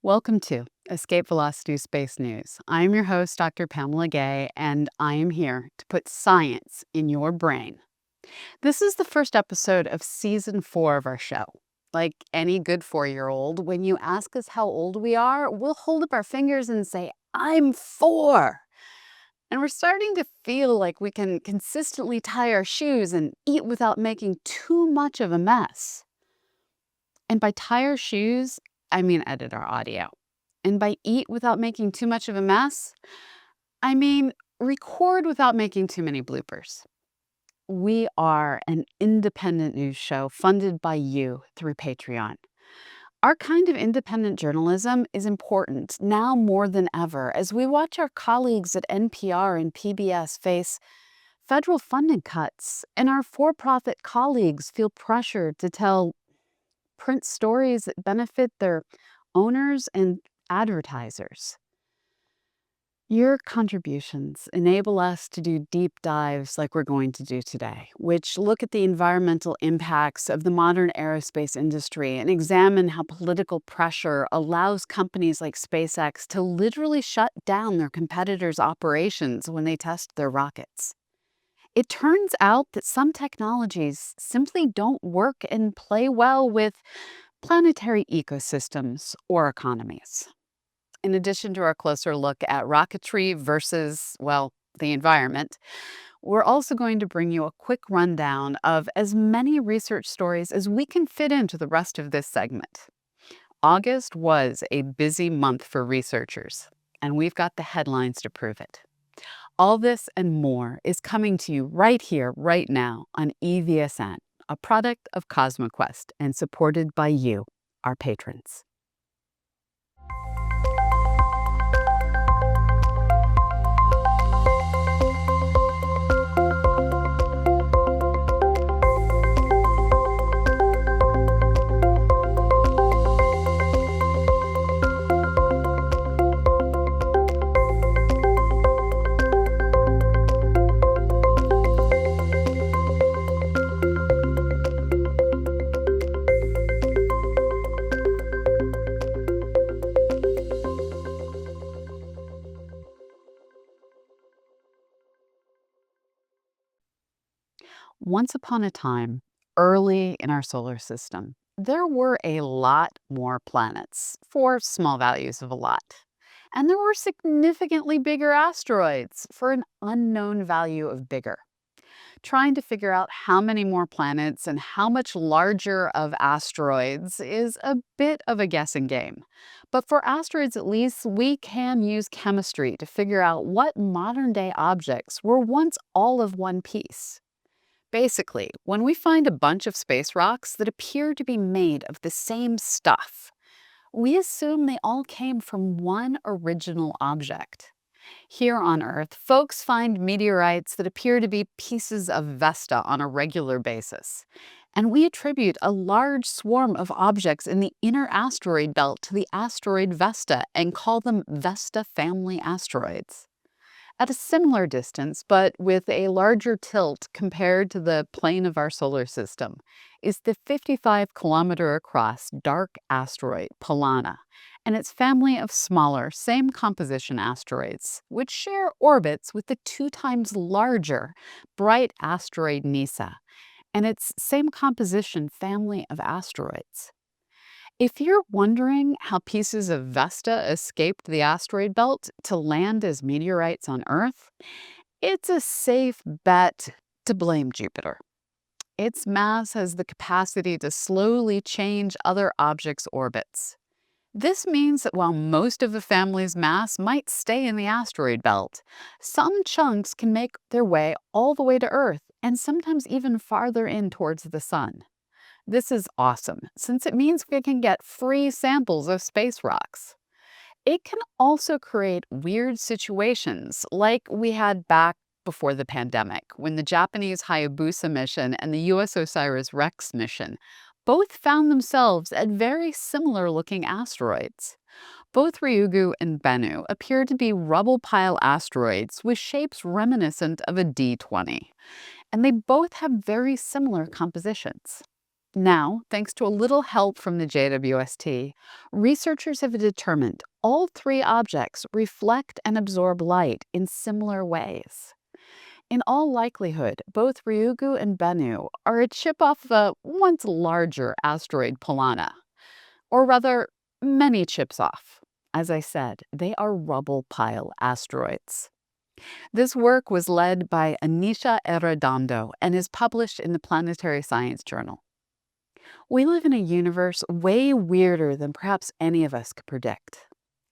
Welcome to Escape Velocity Space News. I'm your host, Dr. Pamela Gay, and I am here to put science in your brain. This is the first episode of season 4 of our show. Like any good 4-year-old, when you ask us how old we are, we'll hold up our fingers and say, I'm 4. And we're starting to feel like we can consistently tie our shoes and eat without making too much of a mess. And by tie our shoes, I mean edit our audio. And by eat without making too much of a mess, I mean record without making too many bloopers. We are an independent news show funded by you through Patreon. Our kind of independent journalism is important now more than ever as we watch our colleagues at NPR and PBS face federal funding cuts and our for-profit colleagues feel pressured to tell print stories that benefit their owners and advertisers. Your contributions enable us to do deep dives like we're going to do today, which look at the environmental impacts of the modern aerospace industry and examine how political pressure allows companies like SpaceX to literally shut down their competitors' operations when they test their rockets. It turns out that some technologies simply don't work and play well with planetary ecosystems or economies. In addition to our closer look at rocketry versus, well, the environment, we're also going to bring you a quick rundown of as many research stories as we can fit into the rest of this segment. August was a busy month for researchers, and we've got the headlines to prove it. All this and more is coming to you right here, right now on EVSN, a product of CosmoQuest and supported by you, our patrons. Once upon a time, early in our solar system, there were a lot more planets for small values of a lot. And there were significantly bigger asteroids for an unknown value of bigger. Trying to figure out how many more planets and how much larger of asteroids is a bit of a guessing game. But for asteroids at least, we can use chemistry to figure out what modern-day objects were once all of one piece. Basically, when we find a bunch of space rocks that appear to be made of the same stuff, we assume they all came from one original object. Here on Earth, folks find meteorites that appear to be pieces of Vesta on a regular basis. And we attribute a large swarm of objects in the inner asteroid belt to the asteroid Vesta and call them Vesta family asteroids. At a similar distance, but with a larger tilt compared to the plane of our solar system, is the 55-kilometer-across dark asteroid Polana and its family of smaller, same-composition asteroids, which share orbits with the 2 times larger bright asteroid Nisa and its same-composition family of asteroids. If you're wondering how pieces of Vesta escaped the asteroid belt to land as meteorites on Earth, it's a safe bet to blame Jupiter. Its mass has the capacity to slowly change other objects' orbits. This means that while most of the family's mass might stay in the asteroid belt, some chunks can make their way all the way to Earth and sometimes even farther in towards the Sun. This is awesome, since it means we can get free samples of space rocks. It can also create weird situations like we had back before the pandemic, when the Japanese Hayabusa mission and the US OSIRIS-REx mission both found themselves at very similar-looking asteroids. Both Ryugu and Bennu appear to be rubble pile asteroids with shapes reminiscent of a D20, and they both have very similar compositions. Now, thanks to a little help from the JWST, researchers have determined all three objects reflect and absorb light in similar ways. In all likelihood, both Ryugu and Bennu are a chip off the once larger asteroid Polana, or rather, many chips off. As I said, they are rubble pile asteroids. This work was led by Anisha Arredondo and is published in the Planetary Science Journal. We live in a universe way weirder than perhaps any of us could predict.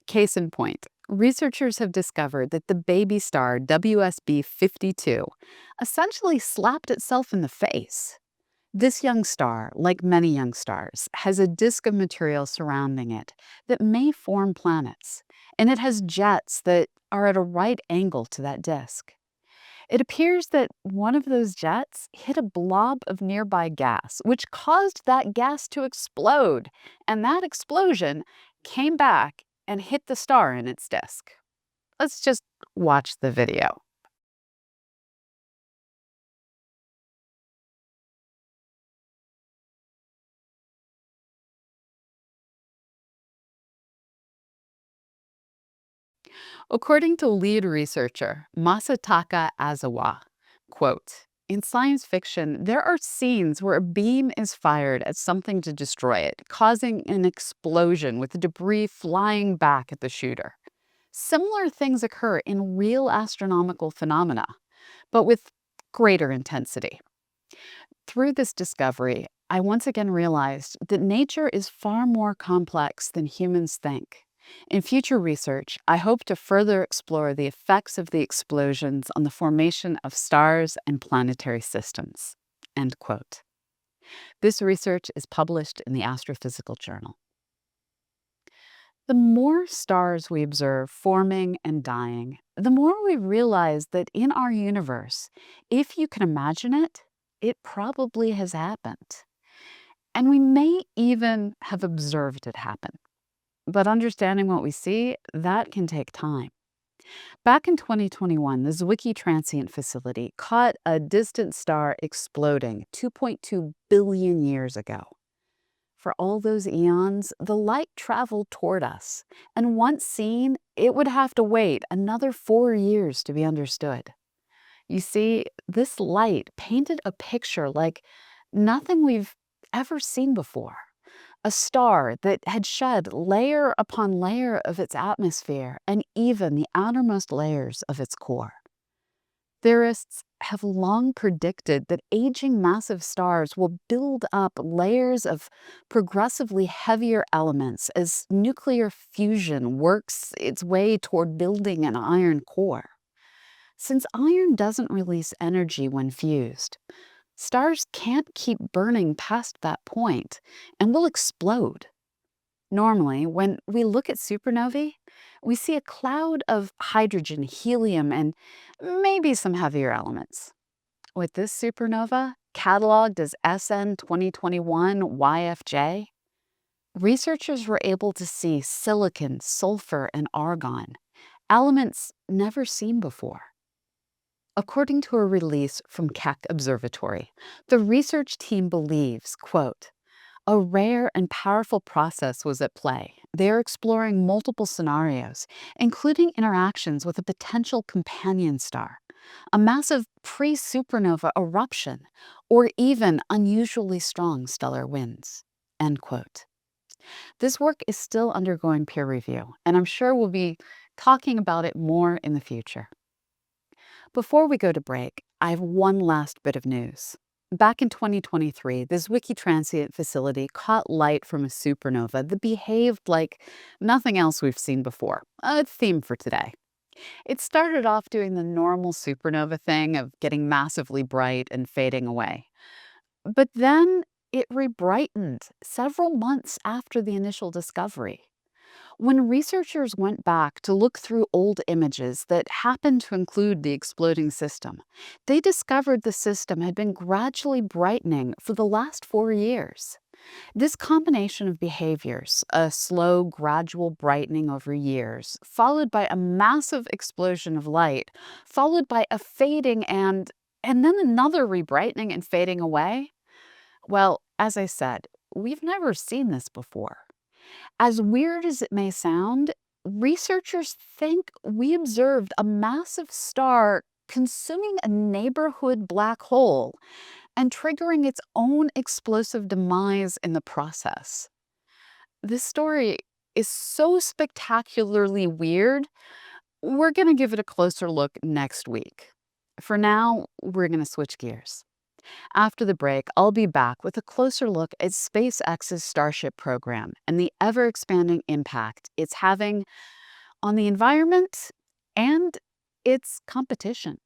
Case in point, researchers have discovered that the baby star WSB 52 essentially slapped itself in the face. This young star, like many young stars, has a disk of material surrounding it that may form planets, and it has jets that are at a right angle to that disk. It appears that one of those jets hit a blob of nearby gas, which caused that gas to explode, and that explosion came back and hit the star in its disk. Let's just watch the video. According to lead researcher Masataka Azawa, quote, in science fiction, there are scenes where a beam is fired at something to destroy it, causing an explosion with the debris flying back at the shooter. Similar things occur in real astronomical phenomena, but with greater intensity. Through this discovery, I once again realized that nature is far more complex than humans think. In future research, I hope to further explore the effects of the explosions on the formation of stars and planetary systems. End quote. This research is published in the Astrophysical Journal. The more stars we observe forming and dying, the more we realize that in our universe, if you can imagine it, it probably has happened. And we may even have observed it happen. But understanding what we see, that can take time. Back in 2021, the Zwicky Transient Facility caught a distant star exploding 2.2 billion years ago. For all those eons, the light traveled toward us, and once seen, it would have to wait another 4 years to be understood. You see, this light painted a picture like nothing we've ever seen before. A star that had shed layer upon layer of its atmosphere and even the outermost layers of its core. Theorists have long predicted that aging massive stars will build up layers of progressively heavier elements as nuclear fusion works its way toward building an iron core. Since iron doesn't release energy when fused, stars can't keep burning past that point and will explode. Normally, when we look at supernovae, we see a cloud of hydrogen, helium, and maybe some heavier elements. With this supernova, cataloged as SN 2021 YFJ, researchers were able to see silicon, sulfur, and argon, elements never seen before. According to a release from Keck Observatory, the research team believes, quote, a rare and powerful process was at play. They are exploring multiple scenarios, including interactions with a potential companion star, a massive pre-supernova eruption, or even unusually strong stellar winds. End quote. This work is still undergoing peer review, and I'm sure we'll be talking about it more in the future. Before we go to break, I have one last bit of news. Back in 2023, this Zwicky Transient Facility caught light from a supernova that behaved like nothing else we've seen before, a theme for today. It started off doing the normal supernova thing of getting massively bright and fading away. But then it rebrightened several months after the initial discovery. When researchers went back to look through old images that happened to include the exploding system, they discovered the system had been gradually brightening for the last 4 years. This combination of behaviors, a slow, gradual brightening over years, followed by a massive explosion of light, followed by a fading and then another rebrightening and fading away, Well, as I said, we've never seen this before. As weird as it may sound, researchers think we observed a massive star consuming a neighborhood black hole and triggering its own explosive demise in the process. This story is so spectacularly weird, we're going to give it a closer look next week. For now, we're going to switch gears. After the break, I'll be back with a closer look at SpaceX's Starship program and the ever expanding impact it's having on the environment and its competition.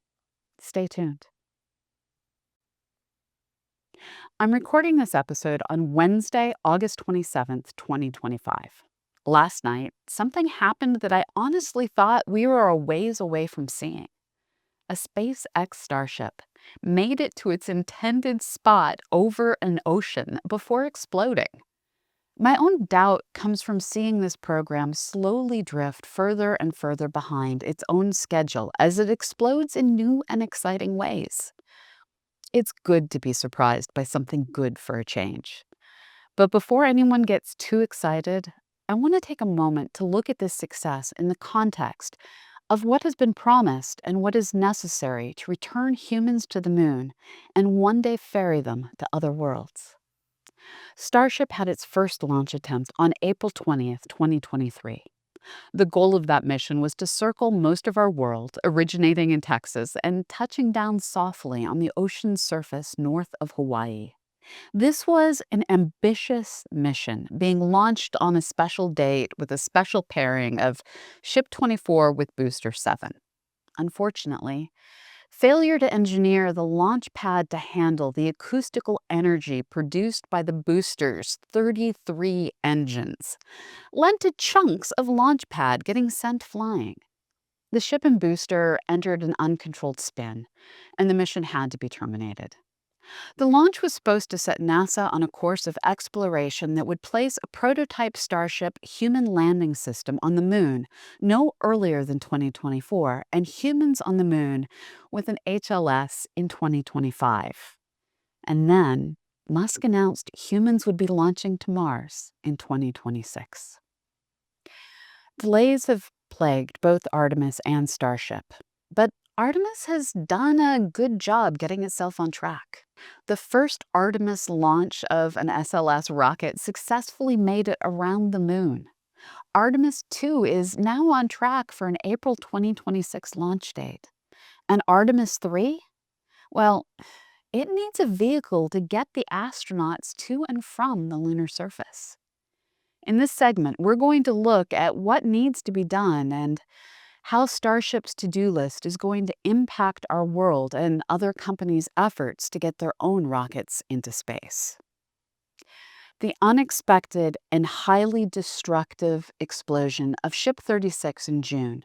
Stay tuned. I'm recording this episode on Wednesday, August 27th, 2025. Last night, something happened that I honestly thought we were a ways away from seeing. A SpaceX Starship made it to its intended spot over an ocean before exploding. My own doubt comes from seeing this program slowly drift further and further behind its own schedule as it explodes in new and exciting ways. It's good to be surprised by something good for a change. But before anyone gets too excited, I want to take a moment to look at this success in the context of what has been promised and what is necessary to return humans to the moon and one day ferry them to other worlds. Starship had its first launch attempt on April 20th, 2023. The goal of that mission was to circle most of our world, originating in Texas and touching down softly on the ocean's surface north of Hawaii. This was an ambitious mission being launched on a special date with a special pairing of Ship 24 with Booster 7. Unfortunately, failure to engineer the launch pad to handle the acoustical energy produced by the booster's 33 engines led to chunks of launch pad getting sent flying. The ship and booster entered an uncontrolled spin, and the mission had to be terminated. The launch was supposed to set NASA on a course of exploration that would place a prototype Starship human landing system on the moon no earlier than 2024 and humans on the moon with an HLS in 2025. And then Musk announced humans would be launching to Mars in 2026. Delays have plagued both Artemis and Starship, but Artemis has done a good job getting itself on track. The first Artemis launch of an SLS rocket successfully made it around the moon. Artemis 2 is now on track for an April 2026 launch date. And Artemis 3? Well, it needs a vehicle to get the astronauts to and from the lunar surface. In this segment, we're going to look at what needs to be done and how Starship's to-do list is going to impact our world and other companies' efforts to get their own rockets into space. The unexpected and highly destructive explosion of Ship 36 in June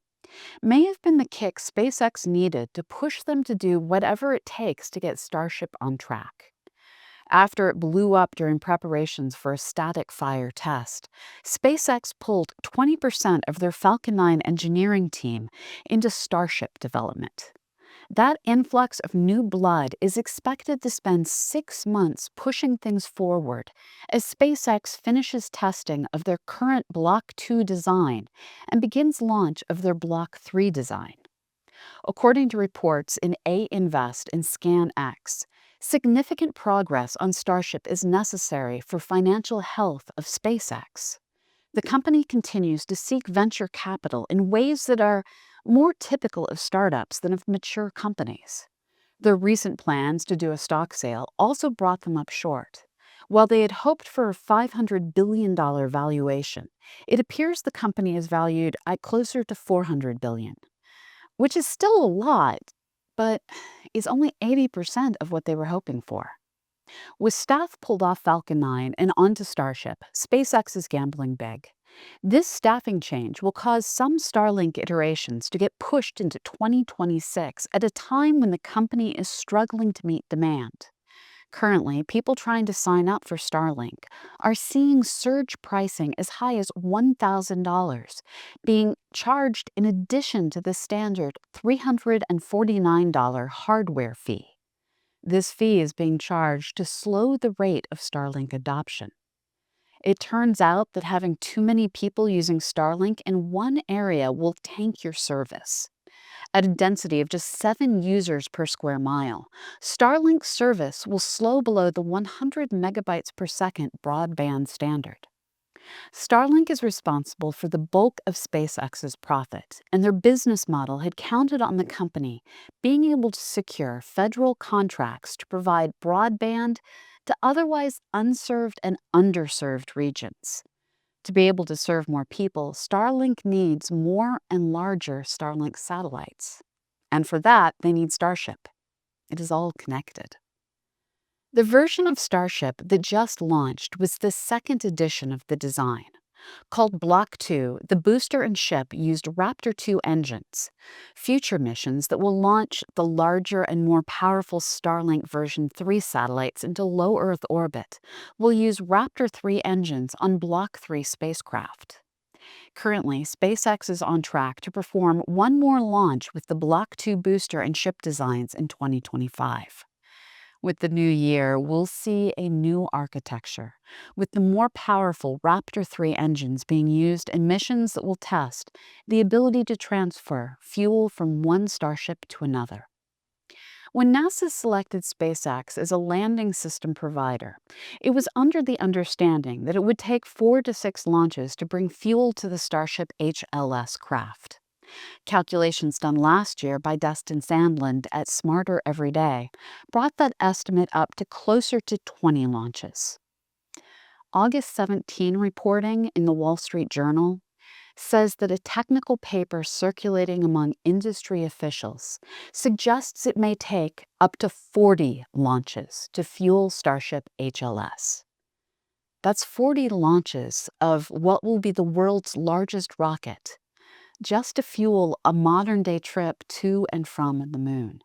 may have been the kick SpaceX needed to push them to do whatever it takes to get Starship on track. After it blew up during preparations for a static fire test, SpaceX pulled 20% of their Falcon 9 engineering team into Starship development. That influx of new blood is expected to spend 6 months pushing things forward as SpaceX finishes testing of their current Block 2 design and begins launch of their Block 3 design. According to reports in A-Invest and ScanX, significant progress on Starship is necessary for financial health of SpaceX. The company continues to seek venture capital in ways that are more typical of startups than of mature companies. Their recent plans to do a stock sale also brought them up short. While they had hoped for a $500 billion valuation, it appears the company is valued at closer to $400 billion, which is still a lot, but is only 80% of what they were hoping for. With staff pulled off Falcon 9 and onto Starship, SpaceX is gambling big. This staffing change will cause some Starlink iterations to get pushed into 2026 at a time when the company is struggling to meet demand. Currently, people trying to sign up for Starlink are seeing surge pricing as high as $1,000, being charged in addition to the standard $349 hardware fee. This fee is being charged to slow the rate of Starlink adoption. It turns out that having too many people using Starlink in one area will tank your service. At a density of just 7 users per square mile, Starlink service will slow below the 100 megabytes per second broadband standard. Starlink is responsible for the bulk of SpaceX's profit, and their business model had counted on the company being able to secure federal contracts to provide broadband to otherwise unserved and underserved regions. To be able to serve more people, Starlink needs more and larger Starlink satellites. And for that, they need Starship. It is all connected. The version of Starship that just launched was the second edition of the design. Called Block 2, the booster and ship used Raptor 2 engines. Future missions that will launch the larger and more powerful Starlink version 3 satellites into low Earth orbit will use Raptor 3 engines on Block 3 spacecraft. Currently, SpaceX is on track to perform one more launch with the Block 2 booster and ship designs in 2025. With the new year, we'll see a new architecture, with the more powerful Raptor 3 engines being used in missions that will test the ability to transfer fuel from one Starship to another. When NASA selected SpaceX as a landing system provider, it was under the understanding that it would take 4 to 6 launches to bring fuel to the Starship HLS craft. Calculations done last year by Dustin Sandland at Smarter Every Day brought that estimate up to closer to 20 launches. August 17 reporting in the Wall Street Journal says that a technical paper circulating among industry officials suggests it may take up to 40 launches to fuel Starship HLS. That's 40 launches of what will be the world's largest rocket, just to fuel a modern-day trip to and from the moon.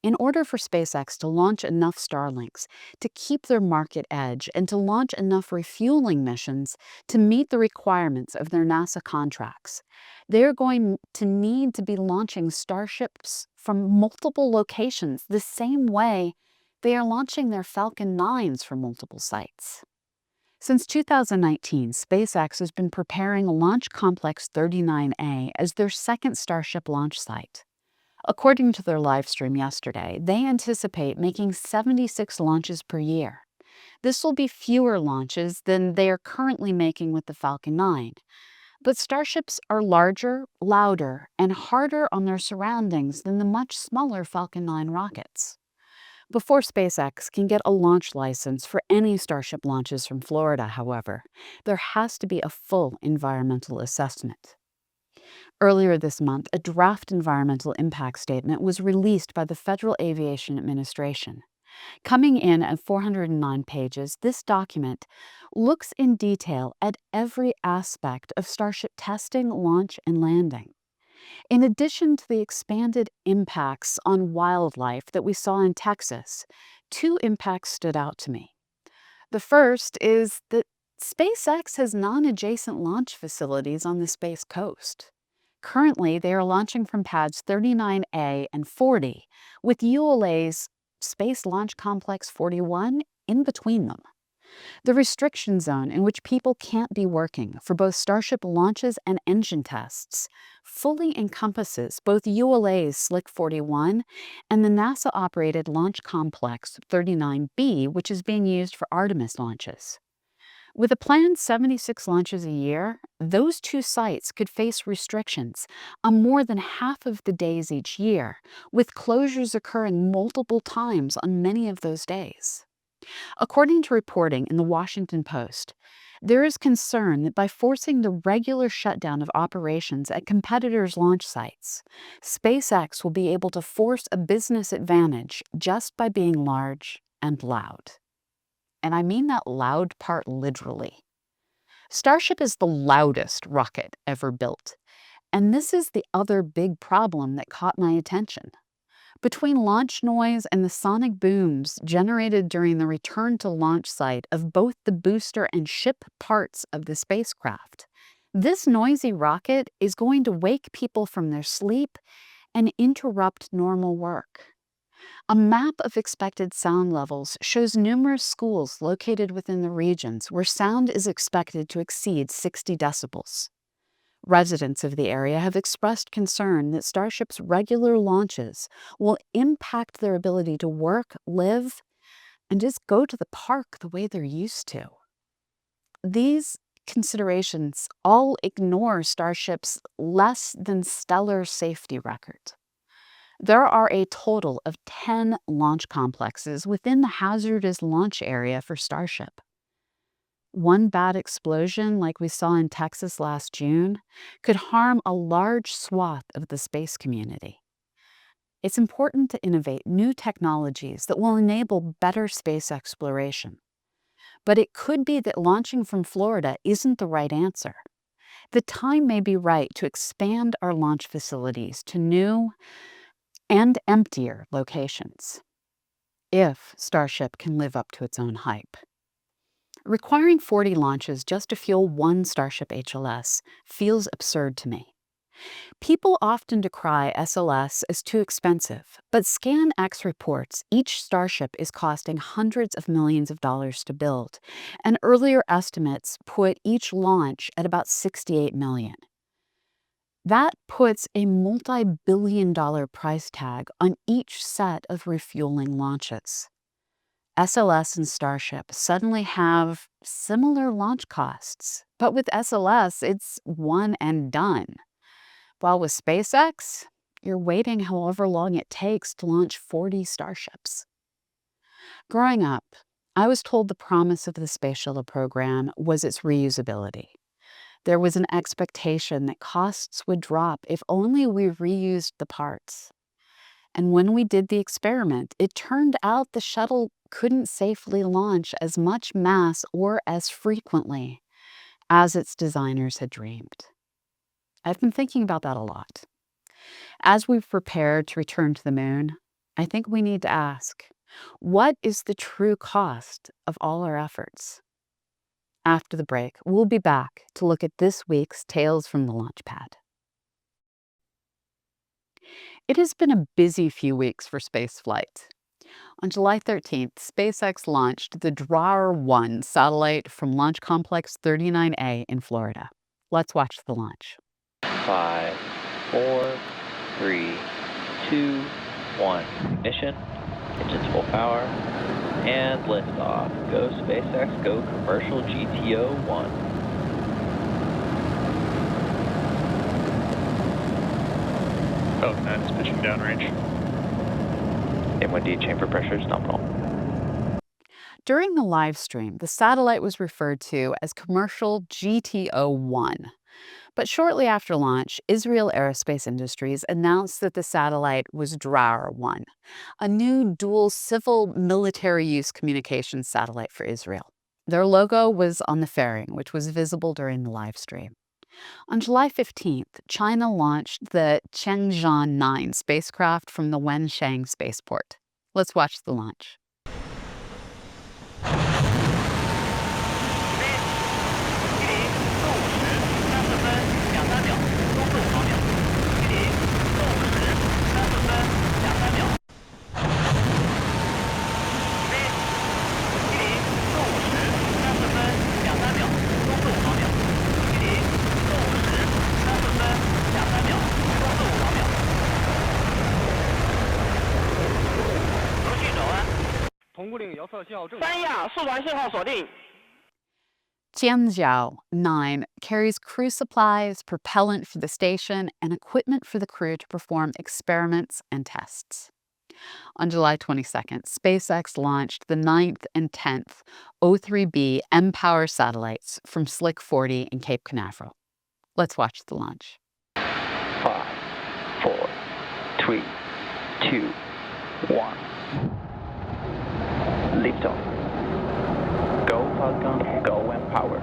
In order for SpaceX to launch enough Starlinks to keep their market edge and to launch enough refueling missions to meet the requirements of their NASA contracts, they're going to need to be launching Starships from multiple locations the same way they are launching their Falcon 9s from multiple sites. Since 2019, SpaceX has been preparing Launch Complex 39A as their second Starship launch site. According to their live stream yesterday, they anticipate making 76 launches per year. This will be fewer launches than they are currently making with the Falcon 9. But Starships are larger, louder, and harder on their surroundings than the much smaller Falcon 9 rockets. Before SpaceX can get a launch license for any Starship launches from Florida, however, there has to be a full environmental assessment. Earlier this month, a draft environmental impact statement was released by the Federal Aviation Administration. Coming in at 409 pages, this document looks in detail at every aspect of Starship testing, launch, and landing. In addition to the expanded impacts on wildlife that we saw in Texas, 2 impacts stood out to me. The first is that SpaceX has non-adjacent launch facilities on the Space Coast. Currently, they are launching from pads 39A and 40, with ULA's Space Launch Complex 41 in between them. The restriction zone in which people can't be working for both Starship launches and engine tests fully encompasses both ULA's Slick 41 and the NASA-operated Launch Complex 39B, which is being used for Artemis launches. With a planned 76 launches a year, those 2 sites could face restrictions on more than half of the days each year, with closures occurring multiple times on many of those days. According to reporting in the Washington Post, there is concern that by forcing the regular shutdown of operations at competitors' launch sites, SpaceX will be able to force a business advantage just by being large and loud. And I mean that loud part literally. Starship is the loudest rocket ever built, and this is the other big problem that caught my attention. Between launch noise and the sonic booms generated during the return to launch site of both the booster and ship parts of the spacecraft, this noisy rocket is going to wake people from their sleep and interrupt normal work. A map of expected sound levels shows numerous schools located within the regions where sound is expected to exceed 60 decibels. Residents of the area have expressed concern that Starship's regular launches will impact their ability to work, live, and just go to the park the way they're used to. These considerations all ignore Starship's less than stellar safety record. There are a total of 10 launch complexes within the hazardous launch area for Starship. One bad explosion, like we saw in Texas last June, could harm a large swath of the space community. It's important to innovate new technologies that will enable better space exploration. But it could be that launching from Florida isn't the right answer. The time may be right to expand our launch facilities to new and emptier locations, if Starship can live up to its own hype. Requiring 40 launches just to fuel one Starship HLS feels absurd to me. People often decry SLS as too expensive, but ScanX reports each Starship is costing hundreds of millions of dollars to build, and earlier estimates put each launch at about $68 million. That puts a multi-billion-dollar price tag on each set of refueling launches. SLS and Starship suddenly have similar launch costs, but with SLS, it's one and done. While with SpaceX, you're waiting however long it takes to launch 40 Starships. Growing up, I was told the promise of the Space Shuttle program was its reusability. There was an expectation that costs would drop if only we reused the parts. And when we did the experiment, it turned out the shuttle couldn't safely launch as much mass or as frequently as its designers had dreamed. I've been thinking about that a lot. As we've prepared to return to the moon, I think we need to ask, what is the true cost of all our efforts? After the break, we'll be back to look at this week's Tales from the Launch Pad. It has been a busy few weeks for spaceflight. On July 13th, SpaceX launched the DRAR-1 satellite from Launch Complex 39A in Florida. Let's watch the launch. 5, 4, 3, 2, 1. Ignition, engines full power, and liftoff. Go SpaceX, go commercial GTO-1. Falcon 9 is pitching downrange. MOD chamber pressure is nominal. During the live stream, the satellite was referred to as commercial GTO-1. But shortly after launch, Israel Aerospace Industries announced that the satellite was DRAR-1, a new dual civil-military use communications satellite for Israel. Their logo was on the fairing, which was visible during the live stream. On July 15th, China launched the Chang'e 9 spacecraft from the Wenchang spaceport. Let's watch the launch. Tianzhou 9 carries crew supplies, propellant for the station, and equipment for the crew to perform experiments and tests. On July 22nd, SpaceX launched the 9th and 10th O3B M-Power satellites from Slick 40 in Cape Canaveral. Let's watch the launch. 5, 4, 3, 2, 1. Liftoff. Go Falcon, go Empower.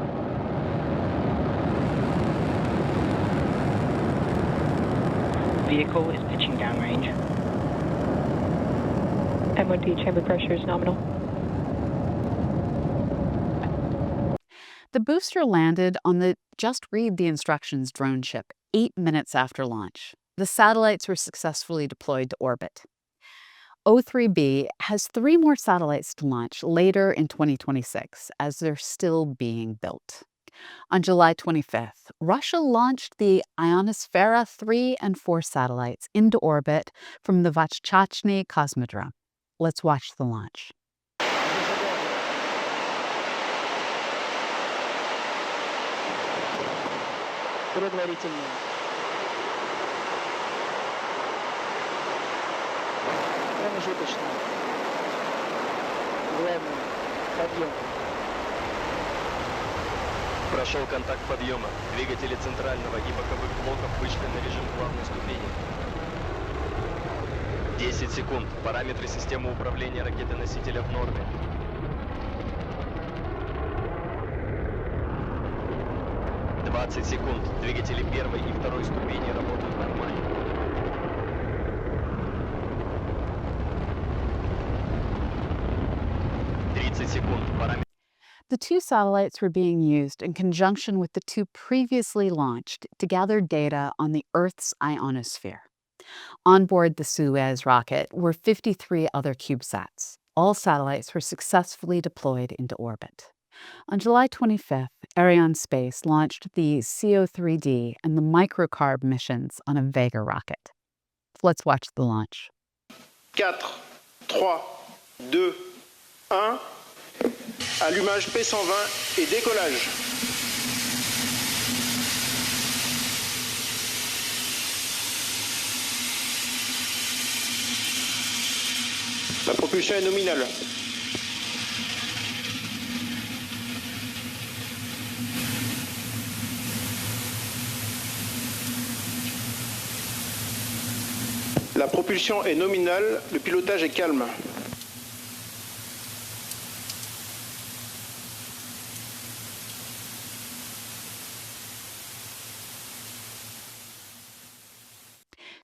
Vehicle is pitching downrange. MOD chamber pressure is nominal. The booster landed on the Just Read the Instructions drone ship 8 minutes after launch. The satellites were successfully deployed to orbit. O3b has 3 more satellites to launch later in 2026 as they're still being built. On July 25th, Russia launched the Ionosphera 3 and 4 satellites into orbit from the Vostochny Cosmodrome. Let's watch the launch. Предварительно. Промежуточно. Главное. Подъем. Прошел контакт подъема. Двигатели центрального и боковых блоков вышли на режим главной ступени. 10 секунд. Параметры системы управления ракеты-носителя в норме. 20 секунд. Двигатели первой и второй ступени работают нормально. 30 секунд. Параметры. The 2 satellites were being used in conjunction with the 2 previously launched to gather data on the Earth's ionosphere. On board the Suez rocket were 53 other CubeSats. All satellites were successfully deployed into orbit. On July 25th, Arianespace launched the CO3D and the microcarb missions on a Vega rocket. Let's watch the launch. 4, 3, 2, 1. Allumage P120 et décollage. La propulsion est nominale. La propulsion est nominale, le pilotage est calme.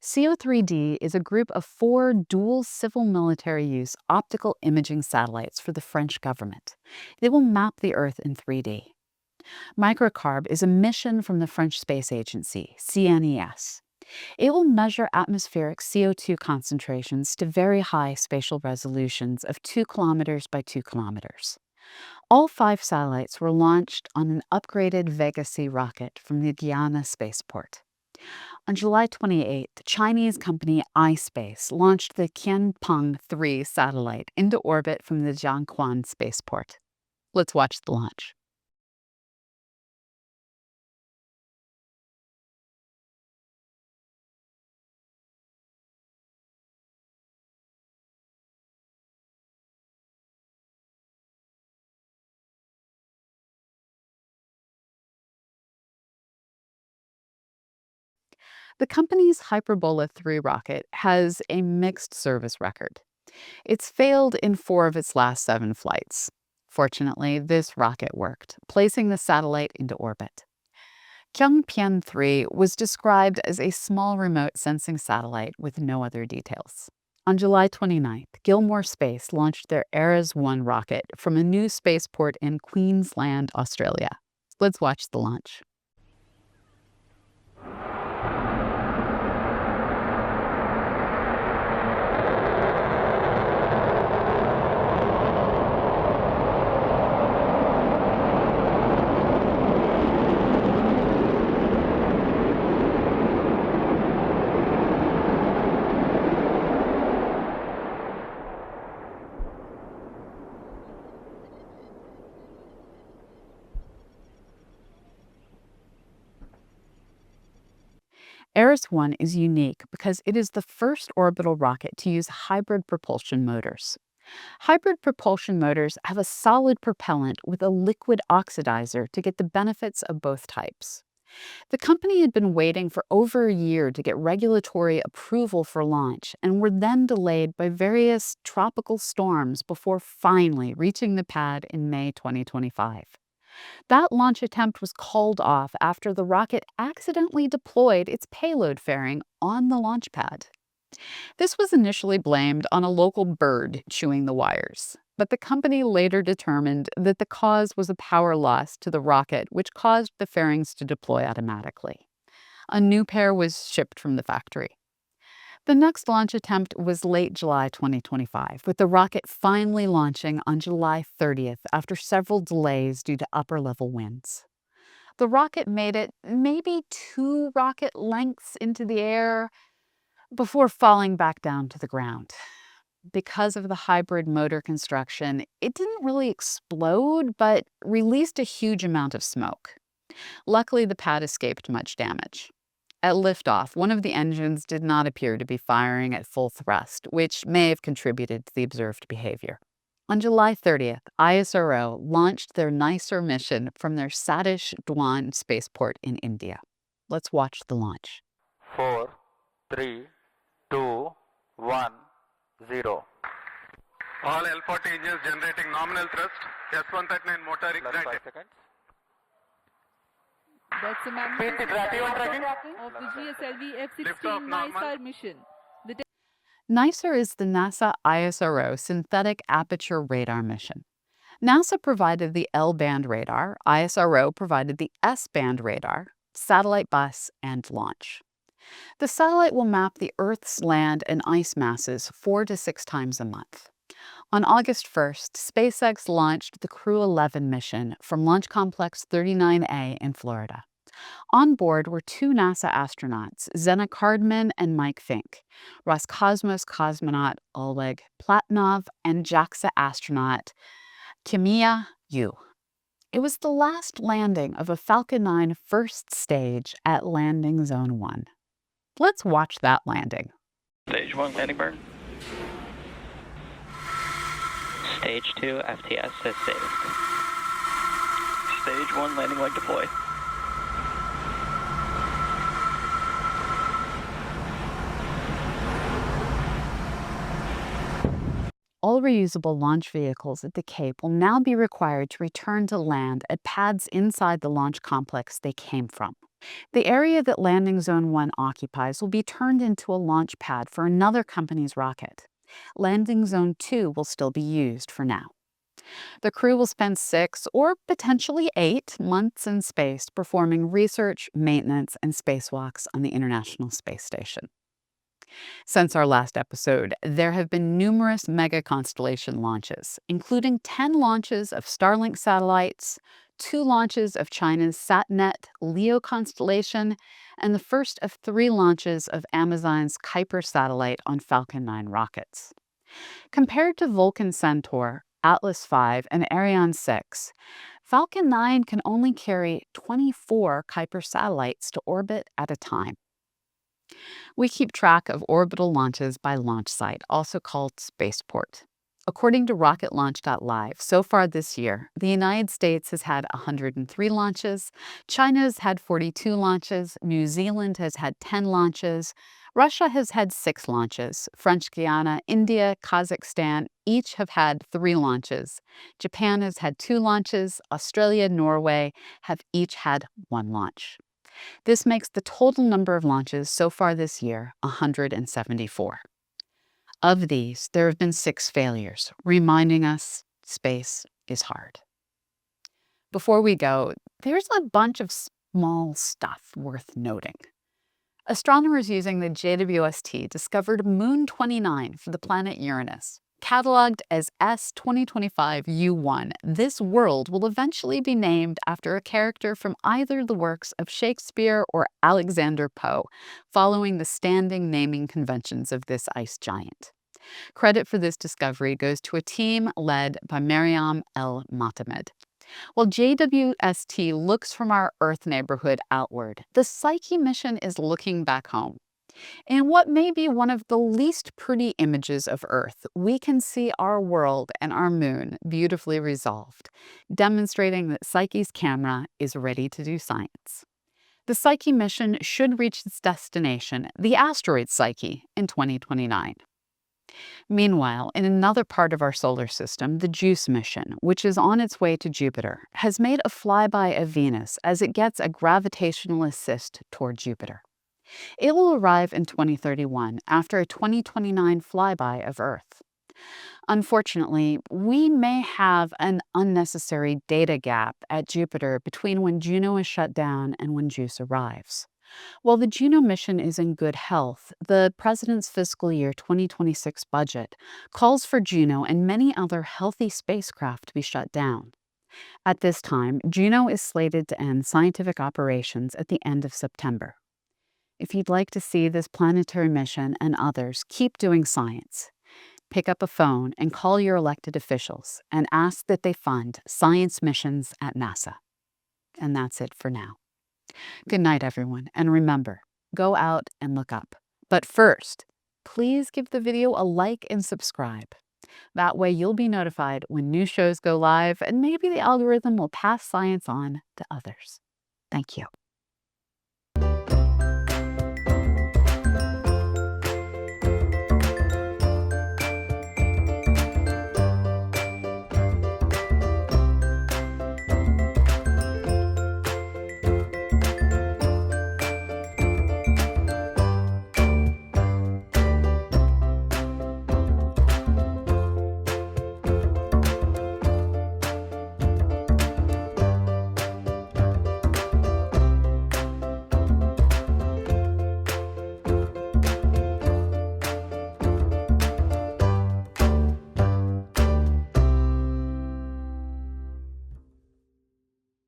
CO3D is a group of 4 dual civil military use optical imaging satellites for the French government. They will map the Earth in 3D. Microcarb is a mission from the French Space Agency, CNES. It will measure atmospheric CO2 concentrations to very high spatial resolutions of 2 kilometers by 2 kilometers. All 5 satellites were launched on an upgraded Vega C rocket from the Guyana spaceport. On July 28, the Chinese company iSpace launched the Qianpeng 3 satellite into orbit from the Jiangquan spaceport. Let's watch the launch. The company's Hyperbola 3 rocket has a mixed service record. It's failed in 4 of its last 7 flights. Fortunately, this rocket worked, placing the satellite into orbit. Changpian 3 was described as a small remote sensing satellite with no other details. On July 29th, Gilmour Space launched their Eras-1 rocket from a new spaceport in Queensland, Australia. Let's watch the launch. Eras-1 is unique because it is the first orbital rocket to use hybrid propulsion motors. Hybrid propulsion motors have a solid propellant with a liquid oxidizer to get the benefits of both types. The company had been waiting for over a year to get regulatory approval for launch and were then delayed by various tropical storms before finally reaching the pad in May 2025. That launch attempt was called off after the rocket accidentally deployed its payload fairing on the launch pad. This was initially blamed on a local bird chewing the wires, but the company later determined that the cause was a power loss to the rocket, which caused the fairings to deploy automatically. A new pair was shipped from the factory. The next launch attempt was late July 2025, with the rocket finally launching on July 30th after several delays due to upper-level winds. The rocket made it maybe 2 rocket lengths into the air before falling back down to the ground. Because of the hybrid motor construction, it didn't really explode, but released a huge amount of smoke. Luckily, the pad escaped much damage. At liftoff, one of the engines did not appear to be firing at full thrust, which may have contributed to the observed behavior. On July 30th, ISRO launched their NICER mission from their Satish Dhawan spaceport in India. Let's watch the launch. 4, 3, 2, 1, 0. All L40 engines generating nominal thrust. S139 motor ignited. 5 seconds. That's a magnificent of the GSLV F-16 NICER mission. NICER is the NASA ISRO synthetic aperture radar mission. NASA provided the L-band radar, ISRO provided the S-band radar, satellite bus, and launch. The satellite will map the Earth's land and ice masses 4 to 6 times a month. On August 1st, SpaceX launched the Crew 11 mission from Launch Complex 39A in Florida. On board were 2 NASA astronauts, Zena Cardman and Mike Fink, Roscosmos cosmonaut Oleg Platonov, and JAXA astronaut Kimiya Yu. It was the last landing of a Falcon 9 first stage at Landing Zone 1. Let's watch that landing. Stage 1 landing burn. Stage 2 FTS has saved. Stage 1 landing leg deployed. All reusable launch vehicles at the Cape will now be required to return to land at pads inside the launch complex they came from. The area that Landing Zone 1 occupies will be turned into a launch pad for another company's rocket. Landing Zone 2 will still be used for now. The crew will spend 6 or potentially 8 months in space performing research, maintenance, and spacewalks on the International Space Station. Since our last episode, there have been numerous mega-constellation launches, including 10 launches of Starlink satellites, 2 launches of China's SatNet LEO constellation, and the first of 3 launches of Amazon's Kuiper satellite on Falcon 9 rockets. Compared to Vulcan Centaur, Atlas V, and Ariane 6, Falcon 9 can only carry 24 Kuiper satellites to orbit at a time. We keep track of orbital launches by launch site, also called spaceport. According to RocketLaunch.live, so far this year, the United States has had 103 launches, China's had 42 launches, New Zealand has had 10 launches, Russia has had 6 launches, French Guiana, India, Kazakhstan each have had 3 launches, Japan has had 2 launches, Australia and Norway have each had 1 launch. This makes the total number of launches so far this year 174. Of these, there have been 6 failures, reminding us space is hard. Before we go, there's a bunch of small stuff worth noting. Astronomers using the JWST discovered Moon 29 for the planet Uranus. Cataloged as S2025U1, this world will eventually be named after a character from either the works of Shakespeare or Alexander Poe, following the standing naming conventions of this ice giant. Credit for this discovery goes to a team led by Mariam El Matamed. While JWST looks from our Earth neighborhood outward, the Psyche mission is looking back home. In what may be one of the least pretty images of Earth, we can see our world and our moon beautifully resolved, demonstrating that Psyche's camera is ready to do science. The Psyche mission should reach its destination, the asteroid Psyche, in 2029. Meanwhile, in another part of our solar system, the JUICE mission, which is on its way to Jupiter, has made a flyby of Venus as it gets a gravitational assist toward Jupiter. It will arrive in 2031 after a 2029 flyby of Earth. Unfortunately, we may have an unnecessary data gap at Jupiter between when Juno is shut down and when JUICE arrives. While the Juno mission is in good health, the President's fiscal year 2026 budget calls for Juno and many other healthy spacecraft to be shut down. At this time, Juno is slated to end scientific operations at the end of September. If you'd like to see this planetary mission and others keep doing science, pick up a phone and call your elected officials and ask that they fund science missions at NASA. And that's it for now. Good night, everyone, and remember, go out and look up. But first, please give the video a like and subscribe. That way you'll be notified when new shows go live, and maybe the algorithm will pass science on to others. Thank you.